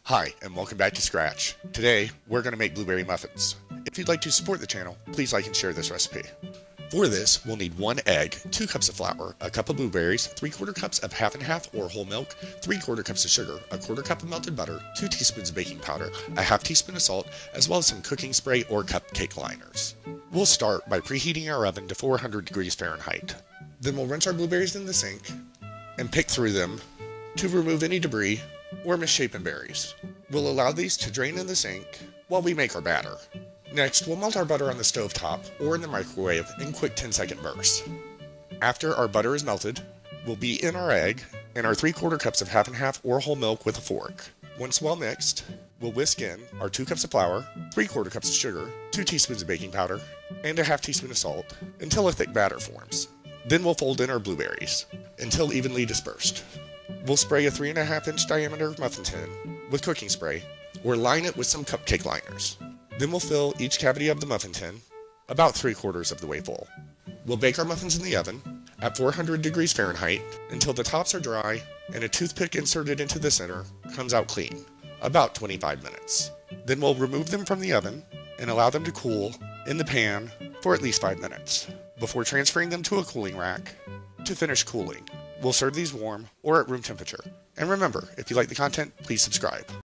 Hi, and welcome back to Scratch. Today, we're going to make blueberry muffins. If you'd like to support the channel, please like and share this recipe. For this, we'll need 1 egg, 2 cups of flour, a cup of blueberries, 3/4 cups of half and half or whole milk, 3/4 cups of sugar, a 1/4 cup of melted butter, 2 teaspoons of baking powder, a half teaspoon of salt, as well as some cooking spray or cupcake liners. We'll start by preheating our oven to 400 degrees Fahrenheit. Then we'll rinse our blueberries in the sink and pick through them to remove any debris or misshapen berries. We'll allow these to drain in the sink while we make our batter. Next, we'll melt our butter on the stove top or in the microwave in quick 10-second bursts. After our butter is melted, we'll beat in our egg and our 3/4 cups of half and half or whole milk with a fork. Once well mixed, we'll whisk in our 2 cups of flour, 3/4 cups of sugar, 2 teaspoons of baking powder, and a half teaspoon of salt until a thick batter forms. Then we'll fold in our blueberries until evenly dispersed. We'll spray a 3.5-inch diameter muffin tin with cooking spray or line it with some cupcake liners. Then we'll fill each cavity of the muffin tin about 3/4 of the way full. We'll bake our muffins in the oven at 400 degrees Fahrenheit until the tops are dry and a toothpick inserted into the center comes out clean, about 25 minutes. Then we'll remove them from the oven and allow them to cool in the pan for at least 5 minutes before transferring them to a cooling rack to finish cooling. We'll serve these warm or at room temperature. And remember, if you like the content, please subscribe.